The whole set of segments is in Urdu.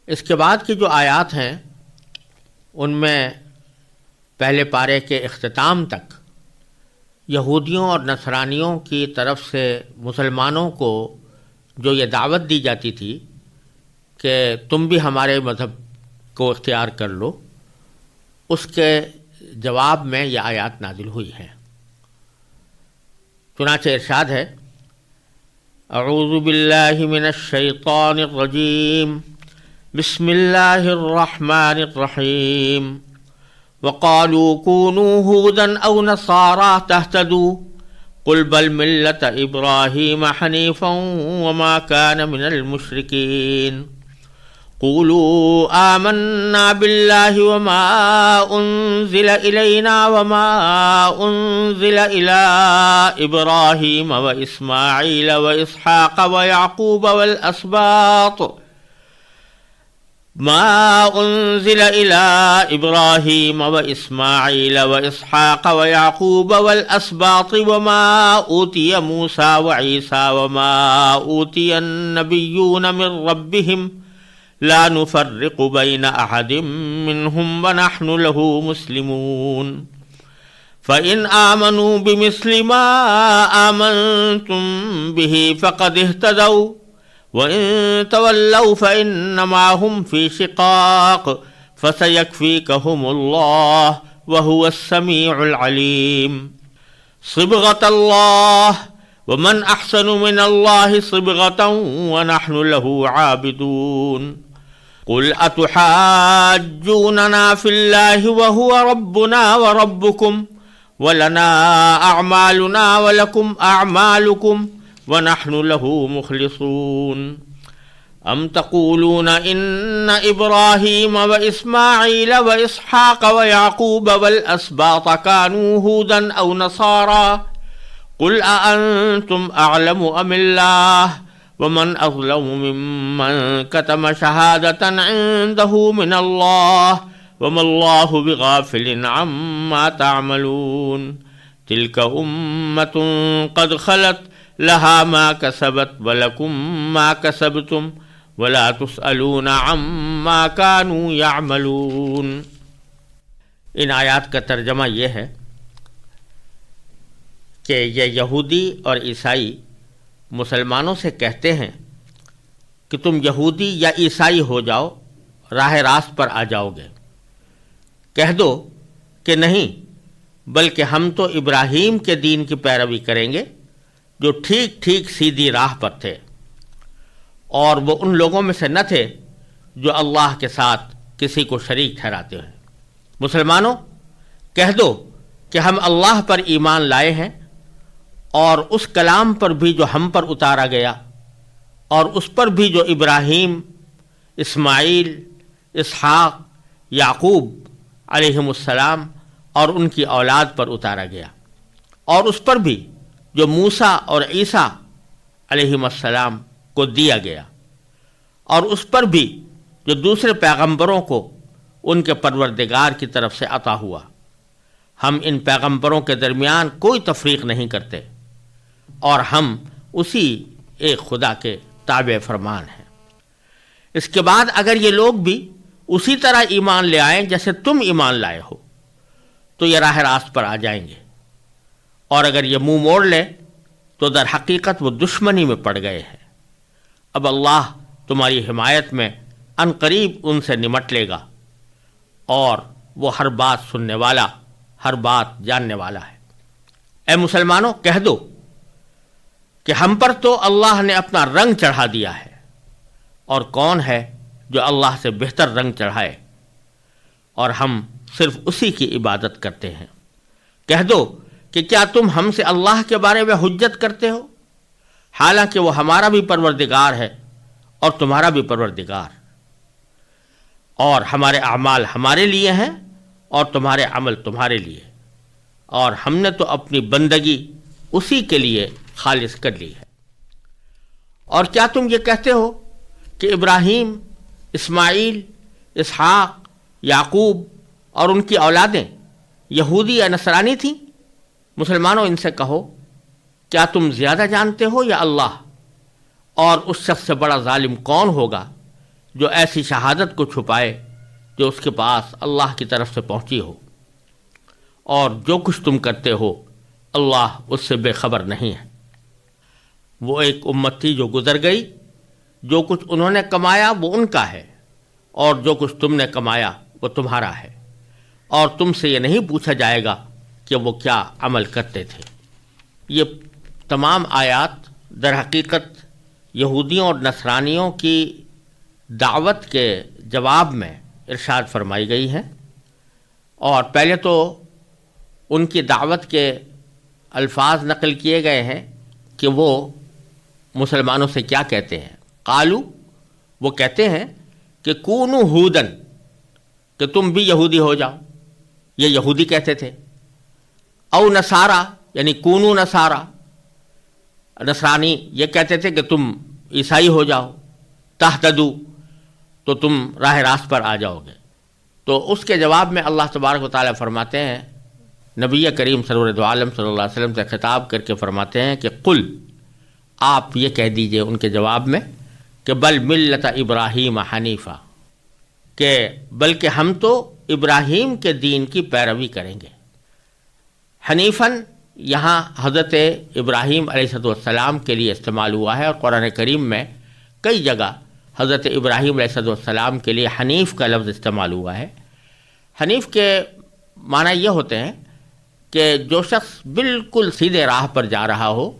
اس کے بعد کی جو آیات ہیں ان میں پہلے پارے کے اختتام تک یہودیوں اور نصرانیوں کی طرف سے مسلمانوں کو جو یہ دعوت دی جاتی تھی کہ تم بھی ہمارے مذہب کو اختیار کر لو، اس کے جواب میں یہ آیات نازل ہوئی ہیں۔ چنانچہ ارشاد ہے، اعوذ باللہ من الشیطان الرجیم، بسم اللہ الرحمن الرحیم، وقالوا كونوا هودا او نصارى تهتدوا قل بل ملة ابراہیم حنیفا وما كان من المشرکین قولوا آمنا بالله وما أنزل إلينا وما أنزل إلى إبراهيم وإسماعيل وإسحاق ويعقوب والأسباط ما أنزل إلى إبراهيم وإسماعيل وإسحاق ويعقوب والأسباط وما أوتي موسى وعيسى وما أوتي النبيون من ربهم لا نفرق بين أحد منهم ونحن له مسلمون فإن آمنوا بمثل ما آمنتم به فقد اهتدوا وإن تولوا فإنما هم في شقاق فسيكفيكهم الله وهو السميع العليم صبغة الله ومن أحسن من الله صبغة ونحن له عابدون قل أتحاجوننا في الله وهو ربنا وربكم ولنا أعمالنا ولكم أعمالكم ونحن له مخلصون أم تقولون إن إبراهيم وإسماعيل وإسحاق ويعقوب والأسباط كانوا هودا أو نصارى قل أأنتم أعلم أم الله ومن أظلم ممن كتم شهادة عنده من الله وما الله بغافل عما تعملون تلك أمة قد خلت لها ما كسبت ولكم ما كسبتم ولا تسألون عما كانوا يعملون۔ ان آیات کا ترجمہ یہ ہے کہ یہ یہودی اور عیسائی مسلمانوں سے کہتے ہیں کہ تم یہودی یا عیسائی ہو جاؤ، راہ راست پر آ جاؤ گے۔ کہہ دو کہ نہیں، بلکہ ہم تو ابراہیم کے دین کی پیروی کریں گے جو ٹھیک ٹھیک سیدھی راہ پر تھے، اور وہ ان لوگوں میں سے نہ تھے جو اللہ کے ساتھ کسی کو شریک ٹھہراتے ہیں۔ مسلمانوں، کہہ دو کہ ہم اللہ پر ایمان لائے ہیں اور اس کلام پر بھی جو ہم پر اتارا گیا، اور اس پر بھی جو ابراہیم، اسماعیل، اسحاق، یعقوب علیہم السلام اور ان کی اولاد پر اتارا گیا، اور اس پر بھی جو موسیٰ اور عیسیٰ علیہم السلام کو دیا گیا، اور اس پر بھی جو دوسرے پیغمبروں کو ان کے پروردگار کی طرف سے عطا ہوا۔ ہم ان پیغمبروں کے درمیان کوئی تفریق نہیں کرتے، اور ہم اسی ایک خدا کے تابع فرمان ہیں۔ اس کے بعد اگر یہ لوگ بھی اسی طرح ایمان لے آئیں جیسے تم ایمان لائے ہو تو یہ راہ راست پر آ جائیں گے، اور اگر یہ منہ موڑ لے تو در حقیقت وہ دشمنی میں پڑ گئے ہیں۔ اب اللہ تمہاری حمایت میں عن قریب ان سے نمٹ لے گا، اور وہ ہر بات سننے والا، ہر بات جاننے والا ہے۔ اے مسلمانوں، کہہ دو کہ ہم پر تو اللہ نے اپنا رنگ چڑھا دیا ہے، اور کون ہے جو اللہ سے بہتر رنگ چڑھائے، اور ہم صرف اسی کی عبادت کرتے ہیں۔ کہہ دو کہ کیا تم ہم سے اللہ کے بارے میں حجت کرتے ہو، حالانکہ وہ ہمارا بھی پروردگار ہے اور تمہارا بھی پروردگار، اور ہمارے اعمال ہمارے لیے ہیں اور تمہارے عمل تمہارے لیے، اور ہم نے تو اپنی بندگی اسی کے لیے خالص کر لی ہے۔ اور کیا تم یہ کہتے ہو کہ ابراہیم، اسماعیل، اسحاق، یعقوب اور ان کی اولادیں یہودی یا نصرانی تھیں؟ مسلمانوں، ان سے کہو، کیا تم زیادہ جانتے ہو یا اللہ؟ اور اس شخص سے بڑا ظالم کون ہوگا جو ایسی شہادت کو چھپائے جو اس کے پاس اللہ کی طرف سے پہنچی ہو، اور جو کچھ تم کرتے ہو اللہ اس سے بے خبر نہیں ہے۔ وہ ایک امت تھی جو گزر گئی، جو کچھ انہوں نے کمایا وہ ان کا ہے، اور جو کچھ تم نے کمایا وہ تمہارا ہے، اور تم سے یہ نہیں پوچھا جائے گا کہ وہ کیا عمل کرتے تھے۔ یہ تمام آیات در حقیقت یہودیوں اور نصرانیوں کی دعوت کے جواب میں ارشاد فرمائی گئی ہیں، اور پہلے تو ان کی دعوت کے الفاظ نقل کیے گئے ہیں کہ وہ مسلمانوں سے کیا کہتے ہیں۔ قالو، وہ کہتے ہیں کہ کونو ہودن، کہ تم بھی یہودی ہو جاؤ، یہ یہودی کہتے تھے۔ او نصارا، یعنی کونو نصارا، نصرانی یہ کہتے تھے کہ تم عیسائی ہو جاؤ۔ تہتدو، تو تم راہ راست پر آ جاؤ گے۔ تو اس کے جواب میں اللہ تبارک و تعالیٰ فرماتے ہیں، نبی کریم سرور عالم صلی اللہ علیہ وسلم سے خطاب کر کے فرماتے ہیں کہ قل، آپ یہ کہہ دیجئے ان کے جواب میں کہ بل ملت ابراہیم حنیفہ، کہ بلکہ ہم تو ابراہیم کے دین کی پیروی کریں گے۔ حنیفاً یہاں حضرت ابراہیم علیہ السلام کے لیے استعمال ہوا ہے، اور قرآن کریم میں کئی جگہ حضرت ابراہیم علیہ السلام کے لیے حنیف کا لفظ استعمال ہوا ہے۔ حنیف کے معنی یہ ہوتے ہیں کہ جو شخص بالکل سیدھے راہ پر جا رہا ہو،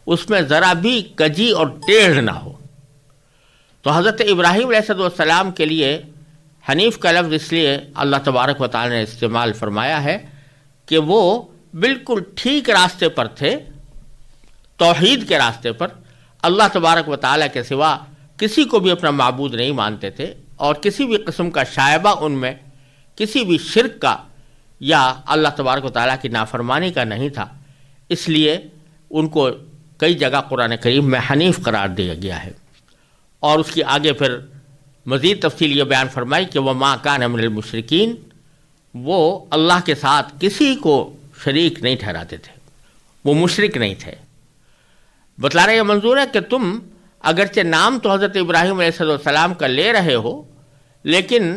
اس میں ذرا بھی کجی اور ٹیڑھ نہ ہو۔ تو حضرت ابراہیم علیہ السلام کے لیے حنیف کا لفظ اس لیے اللہ تبارک و تعالی نے استعمال فرمایا ہے کہ وہ بالکل ٹھیک راستے پر تھے، توحید کے راستے پر، اللہ تبارک و تعالی کے سوا کسی کو بھی اپنا معبود نہیں مانتے تھے، اور کسی بھی قسم کا شائبہ ان میں کسی بھی شرک کا یا اللہ تبارک و تعالیٰ کی نافرمانی کا نہیں تھا۔ اس لیے ان کو کئی جگہ قرآن کریم میں حنیف قرار دیا گیا ہے، اور اس کی آگے پھر مزید تفصیل یہ بیان فرمائی کہ وَمَا كَانَ مِنَ الْمُشْرِكِينَ، وہ اللہ کے ساتھ کسی کو شریک نہیں ٹھہراتے تھے، وہ مشرک نہیں تھے۔ بتلانا یہ منظور ہے کہ تم اگرچہ نام تو حضرت ابراہیم علیہ السلام کا لے رہے ہو، لیکن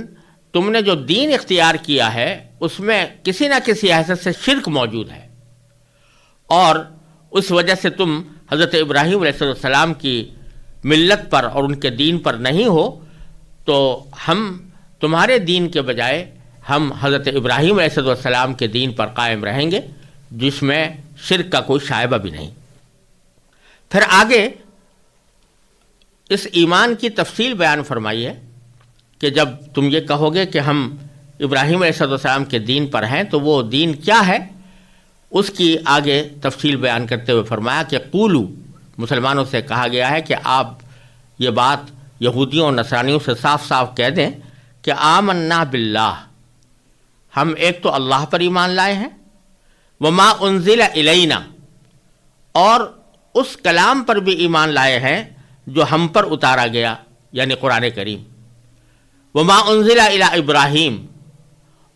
تم نے جو دین اختیار کیا ہے اس میں کسی نہ کسی حیثیت سے شرک موجود ہے، اور اس وجہ سے تم حضرت ابراہیم علیہ السلام کی ملت پر اور ان کے دین پر نہیں ہو، تو ہم تمہارے دین کے بجائے ہم حضرت ابراہیم علیہ السلام کے دین پر قائم رہیں گے، جس میں شرک کا کوئی شائبہ بھی نہیں۔ پھر آگے اس ایمان کی تفصیل بیان فرمائی ہے کہ جب تم یہ کہو گے کہ ہم ابراہیم علیہ السلام کے دین پر ہیں تو وہ دین کیا ہے، اس کی آگے تفصیل بیان کرتے ہوئے فرمایا کہ قولو، مسلمانوں سے کہا گیا ہے کہ آپ یہ بات یہودیوں اور نصرانیوں سے صاف صاف کہہ دیں کہ آمنا باللہ، ہم ایک تو اللہ پر ایمان لائے ہیں، وما انزل الینا، اور اس کلام پر بھی ایمان لائے ہیں جو ہم پر اتارا گیا، یعنی قرآن کریم، وما انزل الی ابراہیم،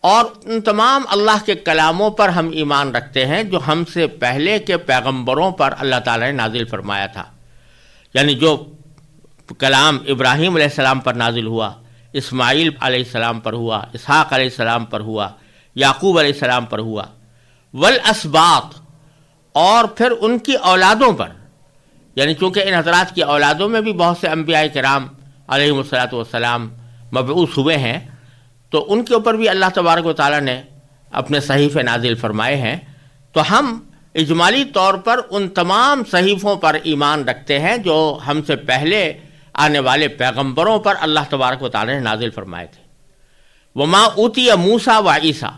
اور ان تمام اللہ کے کلاموں پر ہم ایمان رکھتے ہیں جو ہم سے پہلے کے پیغمبروں پر اللہ تعالی نے نازل فرمایا تھا، یعنی جو کلام ابراہیم علیہ السلام پر نازل ہوا، اسماعیل علیہ السلام پر ہوا، اسحاق علیہ السلام پر ہوا، یعقوب علیہ السلام پر ہوا، والاسباط، اور پھر ان کی اولادوں پر، یعنی چونکہ ان حضرات کی اولادوں میں بھی بہت سے انبیاء کرام علیہم الصلاۃ والسلام مبعوث ہوئے ہیں، تو ان کے اوپر بھی اللہ تبارک و تعالیٰ نے اپنے صحیفے نازل فرمائے ہیں۔ تو ہم اجمالی طور پر ان تمام صحیفوں پر ایمان رکھتے ہیں جو ہم سے پہلے آنے والے پیغمبروں پر اللہ تبارک و تعالیٰ نے نازل فرمائے تھے۔ وما اوتی موسیٰ و عیسیٰ،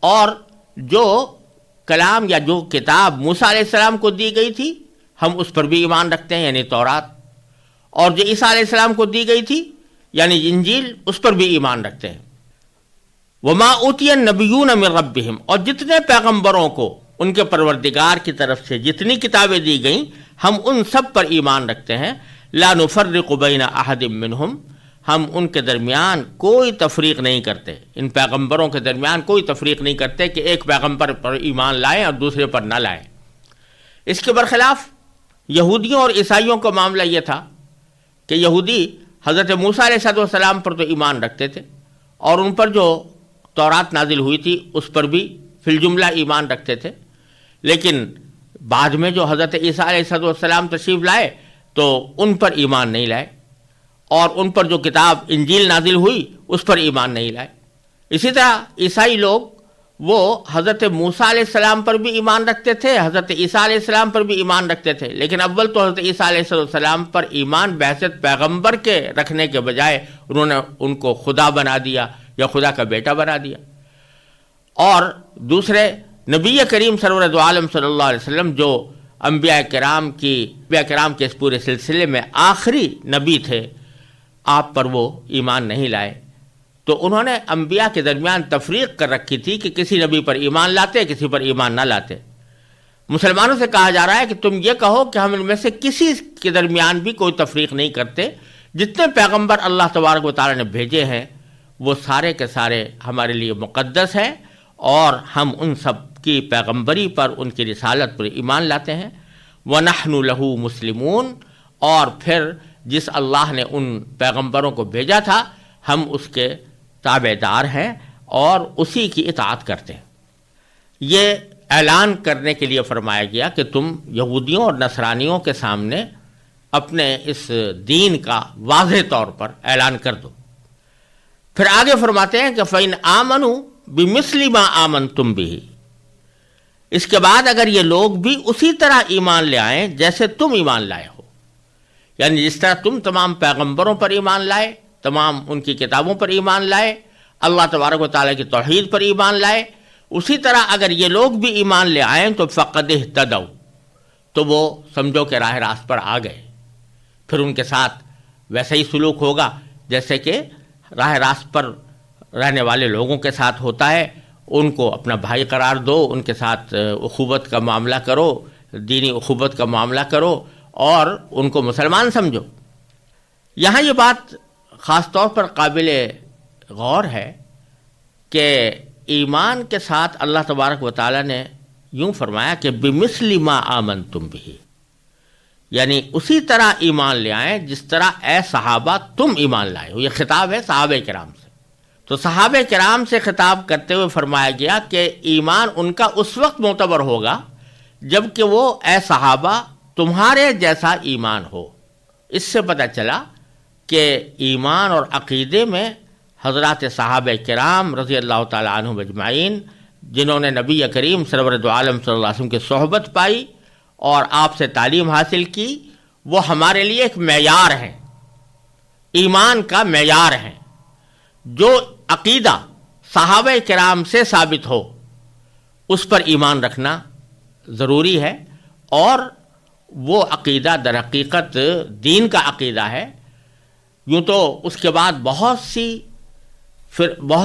اور جو کلام یا جو کتاب موسیٰ علیہ السلام کو دی گئی تھی ہم اس پر بھی ایمان رکھتے ہیں، یعنی تورات، اور جو عیسیٰ علیہ السلام کو دی گئی تھی یعنی انجیل، اس پر بھی ایمان رکھتے ہیں۔ وما اوتی النبیون من ربہم، اور جتنے پیغمبروں کو ان کے پروردگار کی طرف سے جتنی کتابیں دی گئیں ہم ان سب پر ایمان رکھتے ہیں۔ لا نفرق بین احد منہم، ہم ان کے درمیان کوئی تفریق نہیں کرتے، ان پیغمبروں کے درمیان کوئی تفریق نہیں کرتے کہ ایک پیغمبر پر ایمان لائیں اور دوسرے پر نہ لائیں۔ اس کے برخلاف یہودیوں اور عیسائیوں کا معاملہ یہ تھا کہ یہودی حضرت موسیٰ علیہ السلام پر تو ایمان رکھتے تھے اور ان پر جو تورات نازل ہوئی تھی اس پر بھی فی الجملہ ایمان رکھتے تھے، لیکن بعد میں جو حضرت عیسیٰ علیہ السلام تشریف لائے تو ان پر ایمان نہیں لائے، اور ان پر جو کتاب انجیل نازل ہوئی اس پر ایمان نہیں لائے۔ اسی طرح عیسائی لوگ وہ حضرت موسیٰ علیہ السلام پر بھی ایمان رکھتے تھے، حضرت عیسیٰ علیہ السلام پر بھی ایمان رکھتے تھے، لیکن اول تو حضرت عیسیٰ علیہ السلام پر ایمان بحیثیت پیغمبر کے رکھنے کے بجائے انہوں نے ان کو خدا بنا دیا یا خدا کا بیٹا بنا دیا۔ اور دوسرے نبی کریم سرور دو عالم صلی اللہ علیہ وسلم جو انبیاء کرام کے اس پورے سلسلے میں آخری نبی تھے، آپ پر وہ ایمان نہیں لائے، تو انہوں نے انبیاء کے درمیان تفریق کر رکھی تھی کہ کسی نبی پر ایمان لاتے، کسی پر ایمان نہ لاتے۔ مسلمانوں سے کہا جا رہا ہے کہ تم یہ کہو کہ ہم ان میں سے کسی کے درمیان بھی کوئی تفریق نہیں کرتے، جتنے پیغمبر اللہ تبارک و تعالیٰ نے بھیجے ہیں وہ سارے کے سارے ہمارے لیے مقدس ہیں، اور ہم ان سب کی پیغمبری پر، ان کی رسالت پر ایمان لاتے ہیں۔ وَنَحْنُ لَهُ مُسْلِمُونَ، اور پھر جس اللہ نے ان پیغمبروں کو بھیجا تھا ہم اس کے تابع دار ہیں اور اسی کی اطاعت کرتے ہیں۔ یہ اعلان کرنے کے لیے فرمایا گیا کہ تم یہودیوں اور نصرانیوں کے سامنے اپنے اس دین کا واضح طور پر اعلان کر دو۔ پھر آگے فرماتے ہیں کہ فَإِنْ آمَنُوا بِمِثْلِ مَا آمَنْتُمْ بِهِ، اس کے بعد اگر یہ لوگ بھی اسی طرح ایمان لے آئیں جیسے تم ایمان لائے ہو، یعنی جس طرح تم تمام پیغمبروں پر ایمان لائے، تمام ان کی کتابوں پر ایمان لائے، اللہ تبارک و تعالیٰ کی توحید پر ایمان لائے، اسی طرح اگر یہ لوگ بھی ایمان لے آئیں تو فقد اہتدوا، تو وہ سمجھو کہ راہ راست پر آ گئے۔ پھر ان کے ساتھ ویسا ہی سلوک ہوگا جیسے کہ راہ راست پر رہنے والے لوگوں کے ساتھ ہوتا ہے، ان کو اپنا بھائی قرار دو، ان کے ساتھ اخوت کا معاملہ کرو، دینی اخوت کا معاملہ کرو اور ان کو مسلمان سمجھو۔ یہاں یہ بات خاص طور پر قابل غور ہے کہ ایمان کے ساتھ اللہ تبارک و تعالیٰ نے یوں فرمایا کہ بِمِثْلِ مَا آمَنْتُمْ بِهِ، یعنی اسی طرح ایمان لے آئیں جس طرح اے صحابہ تم ایمان لائے ہو۔ یہ خطاب ہے صحابہ کرام سے، تو صحابہ کرام سے خطاب کرتے ہوئے فرمایا گیا کہ ایمان ان کا اس وقت معتبر ہوگا جب کہ وہ اے صحابہ تمہارے جیسا ایمان ہو۔ اس سے پتہ چلا کہ ایمان اور عقیدے میں حضرات صحابہ کرام رضی اللہ تعالیٰ عنہم اجمعین، جنہوں نے نبی کریم سرور دو عالم صلی اللہ علیہ وسلم کی صحبت پائی اور آپ سے تعلیم حاصل کی، وہ ہمارے لیے ایک معیار ہیں، ایمان کا معیار ہیں۔ جو عقیدہ صحابہ کرام سے ثابت ہو اس پر ایمان رکھنا ضروری ہے، اور وہ عقیدہ در حقیقت دین کا عقیدہ ہے۔ یوں تو اس کے بعد بہت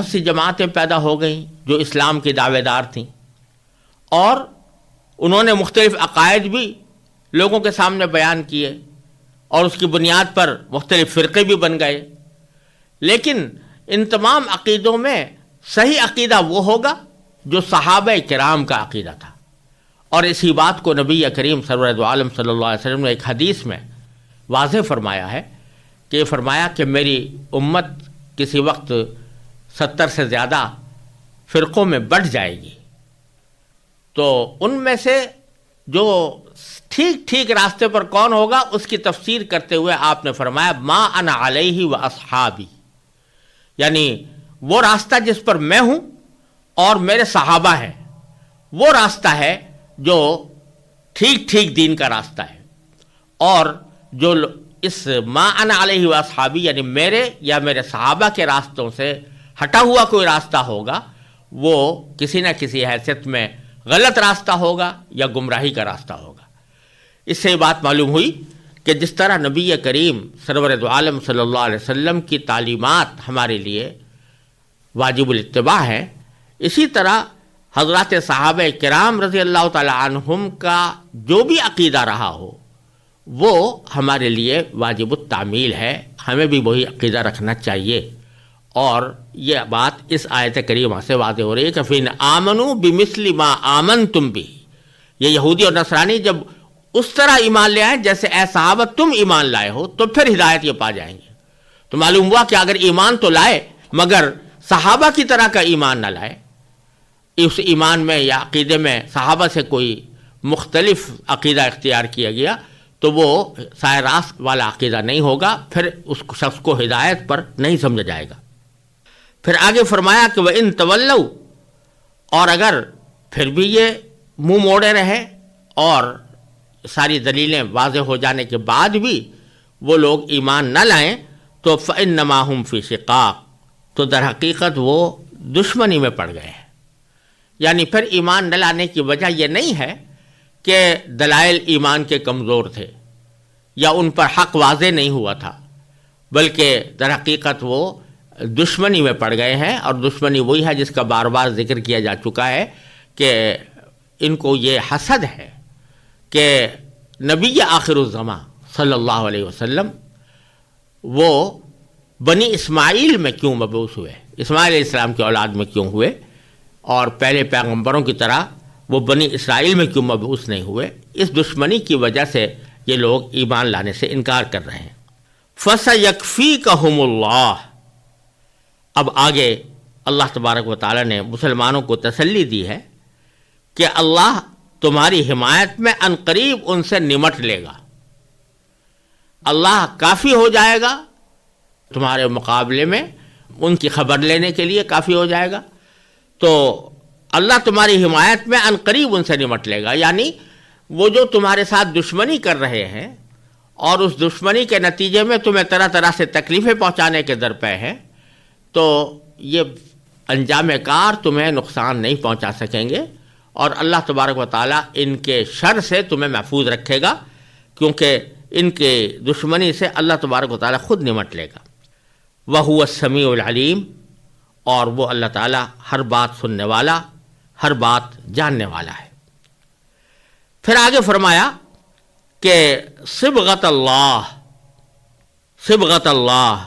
سی جماعتیں پیدا ہو گئیں جو اسلام کی دعوے دار تھیں، اور انہوں نے مختلف عقائد بھی لوگوں کے سامنے بیان کیے اور اس کی بنیاد پر مختلف فرقے بھی بن گئے، لیکن ان تمام عقیدوں میں صحیح عقیدہ وہ ہوگا جو صحابہ کرام کا عقیدہ تھا۔ اور اسی بات کو نبی کریم سرور دو عالم صلی اللہ علیہ وسلم نے ایک حدیث میں واضح فرمایا ہے کہ یہ فرمایا کہ میری امت کسی وقت 70 سے زیادہ فرقوں میں بٹ جائے گی، تو ان میں سے جو ٹھیک راستے پر کون ہوگا اس کی تفسیر کرتے ہوئے آپ نے فرمایا ما انا علیہ و اصحابی، یعنی وہ راستہ جس پر میں ہوں اور میرے صحابہ ہیں، وہ راستہ ہے جو ٹھیک دین کا راستہ ہے۔ اور جو اس ما انا علیہ و اصحابی یعنی میرے یا میرے صحابہ کے راستوں سے ہٹا ہوا کوئی راستہ ہوگا، وہ کسی نہ کسی حیثیت میں غلط راستہ ہوگا یا گمراہی کا راستہ ہوگا۔ اس سے یہ بات معلوم ہوئی کہ جس طرح نبی کریم سرور دو عالم صلی اللہ علیہ وسلم کی تعلیمات ہمارے لیے واجب الاتباع ہیں، اسی طرح حضرات صحابہ کرام رضی اللہ تعالیٰ عنہم کا جو بھی عقیدہ رہا ہو وہ ہمارے لیے واجب التعمیل ہے، ہمیں بھی وہی عقیدہ رکھنا چاہیے۔ اور یہ بات اس آیت کریمہ سے واضح ہو رہی ہے کہ فِإِنْ آمَنُوا بِمِثْلِ مَا آمَنْتُمْ بِهِ، یہ یہودی اور نصرانی جب اس طرح ایمان لے آئیں جیسے اے صحابہ تم ایمان لائے ہو تو پھر ہدایت یہ پا جائیں گے۔ تو معلوم ہوا کہ اگر ایمان تو لائے مگر صحابہ کی طرح کا ایمان نہ لائے، اس ایمان میں یا عقیدے میں صحابہ سے کوئی مختلف عقیدہ اختیار کیا گیا تو وہ سایہ راست والا عقیدہ نہیں ہوگا، پھر اس شخص کو ہدایت پر نہیں سمجھا جائے گا۔ پھر آگے فرمایا کہ وَإِن تَوَلَّوْا، اور اگر پھر بھی یہ منہ موڑے رہے اور ساری دلیلیں واضح ہو جانے کے بعد بھی وہ لوگ ایمان نہ لائیں تو فَإِنَّمَا هُمْ فِي شِقَاقٍ، تو در حقیقت وہ دشمنی میں پڑ گئے ہیں۔ یعنی پھر ایمان نہ لانے کی وجہ یہ نہیں ہے کہ دلائل ایمان کے کمزور تھے یا ان پر حق واضح نہیں ہوا تھا، بلکہ در حقیقت وہ دشمنی میں پڑ گئے ہیں، اور دشمنی وہی ہے جس کا بار بار ذکر کیا جا چکا ہے کہ ان کو یہ حسد ہے کہ نبی آخر الزماں صلی اللہ علیہ وسلم وہ بنی اسماعیل میں کیوں مبعوث ہوئے، اسماعیل علیہ السلام کی اولاد میں کیوں ہوئے، اور پہلے پیغمبروں کی طرح وہ بنی اسرائیل میں کیوں مبعوث نہیں ہوئے۔ اس دشمنی کی وجہ سے یہ لوگ ایمان لانے سے انکار کر رہے ہیں۔ فَسَيَكْفِيكَهُمُ اللَّهُ، اب آگے اللہ تبارک و تعالیٰ نے مسلمانوں کو تسلی دی ہے کہ اللہ تمہاری حمایت میں عنقریب ان سے نمٹ لے گا، اللہ کافی ہو جائے گا تمہارے مقابلے میں، ان کی خبر لینے کے لیے کافی ہو جائے گا۔ تو اللہ تمہاری حمایت میں عنقریب ان سے نمٹ لے گا، یعنی وہ جو تمہارے ساتھ دشمنی کر رہے ہیں اور اس دشمنی کے نتیجے میں تمہیں طرح طرح سے تکلیفیں پہنچانے کے درپے ہیں، تو یہ انجام کار تمہیں نقصان نہیں پہنچا سکیں گے، اور اللہ تبارک و تعالیٰ ان کے شر سے تمہیں محفوظ رکھے گا، کیونکہ ان کے دشمنی سے اللہ تبارک و تعالیٰ خود نمٹ لے گا۔ وَهُوَ السَّمِيعُ الْعَلِيمُ، اور وہ اللہ تعالیٰ ہر بات سننے والا، ہر بات جاننے والا ہے۔ پھر آگے فرمایا کہ صبغۃ اللہ، صبغۃ اللہ،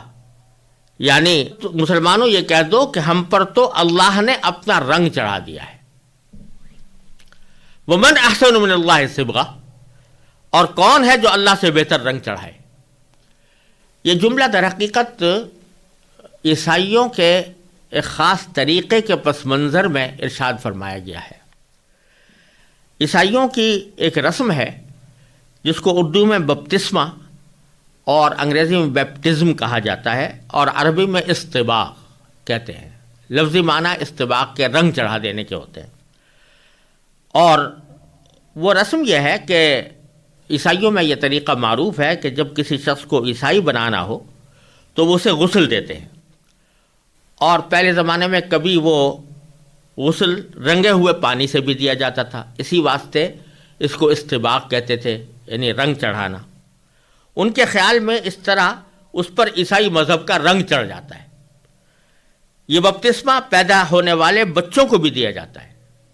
یعنی مسلمانوں یہ کہہ دو کہ ہم پر تو اللہ نے اپنا رنگ چڑھا دیا ہے۔ وَمَنْ أَحْسَنُ مِنَ اللَّهِ صِبْغَةً، اور کون ہے جو اللہ سے بہتر رنگ چڑھائے۔ یہ جملہ در حقیقت عیسائیوں کے ایک خاص طریقے کے پس منظر میں ارشاد فرمایا گیا ہے۔ عیسائیوں کی ایک رسم ہے جس کو اردو میں بپتسمہ اور انگریزی میں بیپٹزم کہا جاتا ہے، اور عربی میں استباغ کہتے ہیں۔ لفظی معنی استباغ کے رنگ چڑھا دینے کے ہوتے ہیں، اور وہ رسم یہ ہے کہ عیسائیوں میں یہ طریقہ معروف ہے کہ جب کسی شخص کو عیسائی بنانا ہو تو وہ اسے غسل دیتے ہیں، اور پہلے زمانے میں کبھی وہ غسل رنگے ہوئے پانی سے بھی دیا جاتا تھا، اسی واسطے اس کو استباغ کہتے تھے، یعنی رنگ چڑھانا۔ ان کے خیال میں اس طرح اس پر عیسائی مذہب کا رنگ چڑھ جاتا ہے۔ یہ بپتسمہ پیدا ہونے والے بچوں کو بھی دیا جاتا ہے،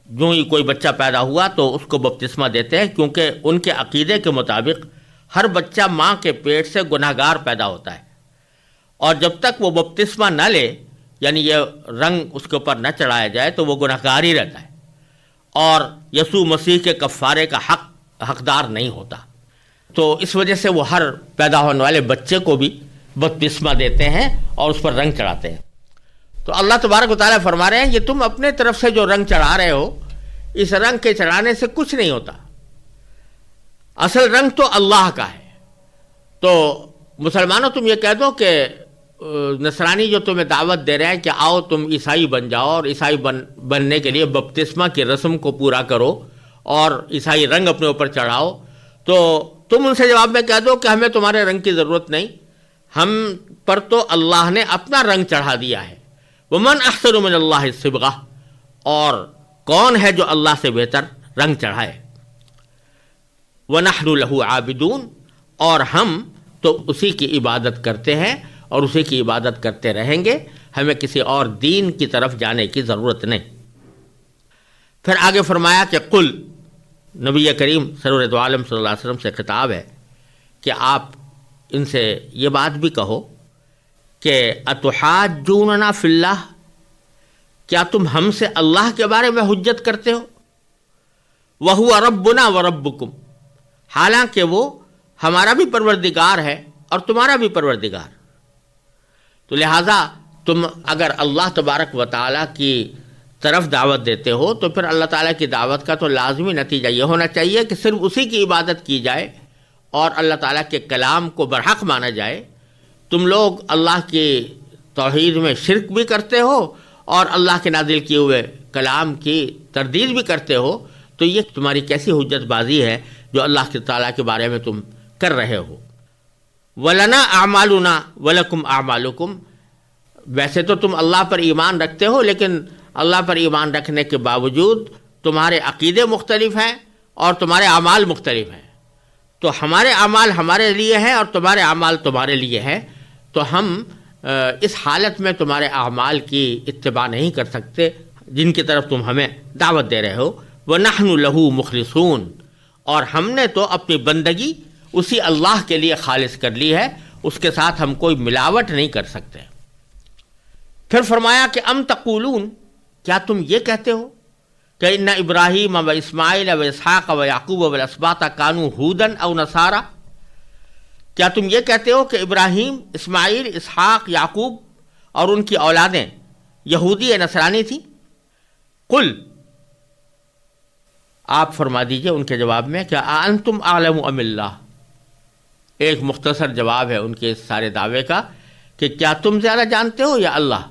جو ہی کوئی بچہ پیدا ہوا تو اس کو بپتسمہ دیتے ہیں، کیونکہ ان کے عقیدے کے مطابق ہر بچہ ماں کے پیٹ سے گناہگار پیدا ہوتا ہے، اور جب تک وہ بپتسمہ نہ لے، یعنی یہ رنگ اس کے اوپر نہ چڑھایا جائے، تو وہ گناہگار ہی رہتا ہے اور یسوع مسیح کے کفارے کا حقدار نہیں ہوتا۔ تو اس وجہ سے وہ ہر پیدا ہونے والے بچے کو بھی بپتسمہ دیتے ہیں اور اس پر رنگ چڑھاتے ہیں۔ تو اللہ تبارک و تعالیٰ فرما رہے ہیں کہ تم اپنے طرف سے جو رنگ چڑھا رہے ہو، اس رنگ کے چڑھانے سے کچھ نہیں ہوتا، اصل رنگ تو اللہ کا ہے۔ تو مسلمانوں تم یہ کہہ دو کہ نصرانی جو تمہیں دعوت دے رہے ہیں کہ آؤ تم عیسائی بن جاؤ، اور عیسائی بننے کے لیے بپتسمہ کی رسم کو پورا کرو اور عیسائی رنگ اپنے اوپر چڑھاؤ، تو تم ان سے جواب میں کہہ دو کہ ہمیں تمہارے رنگ کی ضرورت نہیں، ہم پر تو اللہ نے اپنا رنگ چڑھا دیا ہے۔ وَمَنْ أَحْسَنُ مِنَ اللَّهِ صِبْغَةً، اور کون ہے جو اللہ سے بہتر رنگ چڑھائے۔ وَنَحْنُ لَهُ عَابِدُونَ، اور ہم تو اسی کی عبادت کرتے ہیں اور اسی کی عبادت کرتے رہیں گے، ہمیں کسی اور دین کی طرف جانے کی ضرورت نہیں۔ پھر آگے فرمایا کہ قل، نبی کریم سرورت عالم صلی اللہ علیہ وسلم سے خطاب ہے کہ آپ ان سے یہ بات بھی کہو کہ اتحاجوننا فی اللہ، کیا تم ہم سے اللہ کے بارے میں حجت کرتے ہو؟ وَهُوَ رَبُّنَا وَرَبُّكُمْ، حالانکہ وہ ہمارا بھی پروردگار ہے اور تمہارا بھی پروردگار۔ تو لہٰذا تم اگر اللہ تبارک و تعالیٰ کی طرف دعوت دیتے ہو تو پھر اللہ تعالیٰ کی دعوت کا تو لازمی نتیجہ یہ ہونا چاہیے کہ صرف اسی کی عبادت کی جائے اور اللہ تعالیٰ کے کلام کو برحق مانا جائے۔ تم لوگ اللہ کی توحید میں شرک بھی کرتے ہو اور اللہ کے نازل کیے ہوئے کلام کی تردید بھی کرتے ہو، تو یہ تمہاری کیسی حجت بازی ہے جو اللہ کے تعالیٰ کے بارے میں تم کر رہے ہو۔ وَلَنَا أَعْمَالُنَا وَلَكُمْ أَعْمَالُكُمْ، ویسے تو تم اللہ پر ایمان رکھتے ہو، لیکن اللہ پر ایمان رکھنے کے باوجود تمہارے عقیدے مختلف ہیں اور تمہارے اعمال مختلف ہیں۔ تو ہمارے اعمال ہمارے لیے ہیں اور تمہارے اعمال تمہارے لیے ہیں، تو ہم اس حالت میں تمہارے اعمال کی اتباع نہیں کر سکتے جن کی طرف تم ہمیں دعوت دے رہے ہو۔ وَنَحْنُ لَهُ مُخْلِصُونَ، اور ہم نے تو اپنی بندگی اسی اللہ کے لیے خالص کر لی ہے، اس کے ساتھ ہم کوئی ملاوٹ نہیں کر سکتے۔ پھر فرمایا کہ ام تقولون، کیا تم یہ کہتے ہو کہ ان ابراہیم و اسماعیل و اسحاق و یعقوب و الاسباط کانوا ہودن او نصارا، کیا تم یہ کہتے ہو کہ ابراہیم، اسماعیل، اسحاق، یعقوب اور ان کی اولادیں یہودی یا نصرانی تھیں؟ قل، آپ فرما دیجئے ان کے جواب میں کہ انتم اعلم ام اللہ، ایک مختصر جواب ہے ان کے اس سارے دعوے کا کہ کیا تم زیادہ جانتے ہو یا اللہ؟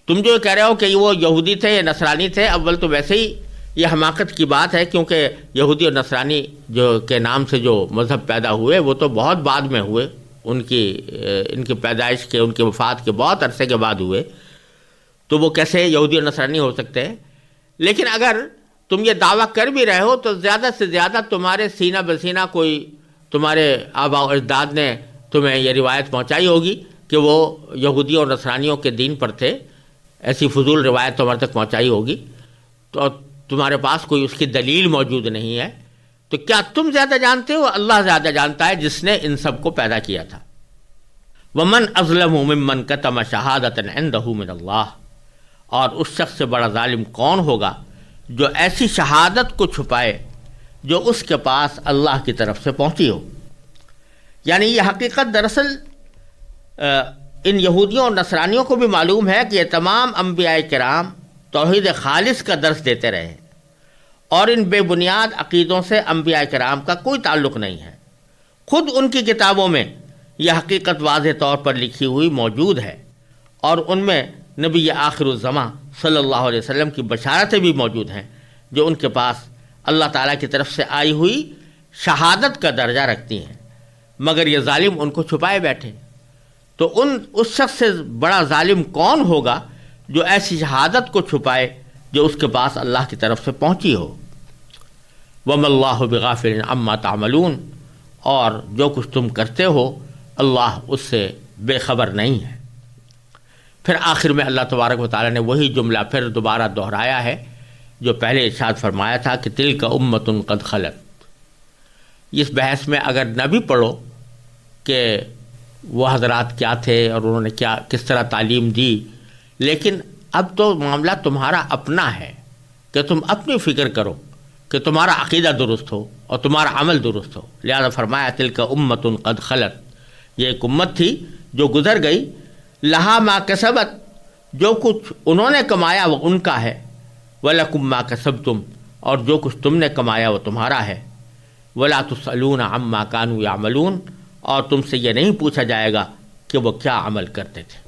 تم جو کہہ رہے ہو کہ وہ یہودی تھے یا نصرانی تھے، اول تو ویسے ہی یہ حماقت کی بات ہے، کیونکہ یہودی اور نصرانی جو کے نام سے جو مذہب پیدا ہوئے وہ تو بہت بعد میں ہوئے، ان کی پیدائش کے، ان کی وفات کے بہت عرصے کے بعد ہوئے، تو وہ کیسے یہودی اور نصرانی ہو سکتے ہیں؟ لیکن اگر تم یہ دعویٰ کر بھی رہے ہو تو زیادہ سے زیادہ تمہارے سینہ بسینہ کوئی تمہارے آباء و اجداد نے تمہیں یہ روایت پہنچائی ہوگی کہ وہ یہودیوں اور نصرانیوں کے دین پر تھے، ایسی فضول روایت تمہارے تک پہنچائی ہوگی، تو تمہارے پاس کوئی اس کی دلیل موجود نہیں ہے، تو کیا تم زیادہ جانتے ہو؟ اللہ زیادہ جانتا ہے جس نے ان سب کو پیدا کیا تھا۔ وَمَنْ أَظْلَمُ مِمَّنْ كَتَمَ شَهَادَةً عِنْدَهُ مِنَ اللَّهِ، اور اس شخص سے بڑا ظالم کون ہوگا جو ایسی شہادت کو چھپائے جو اس کے پاس اللہ کی طرف سے پہنچی ہو۔ یعنی یہ حقیقت دراصل ان یہودیوں اور نصرانیوں کو بھی معلوم ہے کہ یہ تمام انبیاء کرام توحید خالص کا درس دیتے رہے اور ان بے بنیاد عقیدوں سے انبیاء کرام کا کوئی تعلق نہیں ہے۔ خود ان کی کتابوں میں یہ حقیقت واضح طور پر لکھی ہوئی موجود ہے، اور ان میں نبی آخر الزماں صلی اللہ علیہ وسلم کی بشارتیں بھی موجود ہیں جو ان کے پاس اللہ تعالیٰ کی طرف سے آئی ہوئی شہادت کا درجہ رکھتی ہیں، مگر یہ ظالم ان کو چھپائے بیٹھے۔ تو اس شخص سے بڑا ظالم کون ہوگا جو ایسی شہادت کو چھپائے جو اس کے پاس اللہ کی طرف سے پہنچی ہو۔ وَمَا اللَّهُ بِغَافِلٍ عَمَّا تَعْمَلُونَ، اور جو کچھ تم کرتے ہو اللہ اس سے بے خبر نہیں ہے۔ پھر آخر میں اللہ تبارک و تعالیٰ نے وہی جملہ پھر دوبارہ دہرایا ہے جو پہلے ارشاد فرمایا تھا کہ تِلْكَ أُمَّةٌ قَدْ خَلَتْ۔ اس بحث میں اگر نہ بھی پڑھو کہ وہ حضرات کیا تھے اور انہوں نے کس طرح تعلیم دی، لیکن اب تو معاملہ تمہارا اپنا ہے کہ تم اپنی فکر کرو کہ تمہارا عقیدہ درست ہو اور تمہارا عمل درست ہو۔ لہذا فرمایا تِلْكَ أُمَّةٌ قَدْ خَلَتْ، یہ ایک امت تھی جو گزر گئی، لہا ما کسبت، جو کچھ انہوں نے کمایا وہ ان کا ہے، وَلَكُمْ مَا كَسَبْتُمْ، اور جو کچھ تم نے کمایا وہ تمہارا ہے، وَلَا تُسْأَلُونَ عَمَّا كَانُوا يَعْمَلُونَ، اور تم سے یہ نہیں پوچھا جائے گا کہ وہ کیا عمل کرتے تھے۔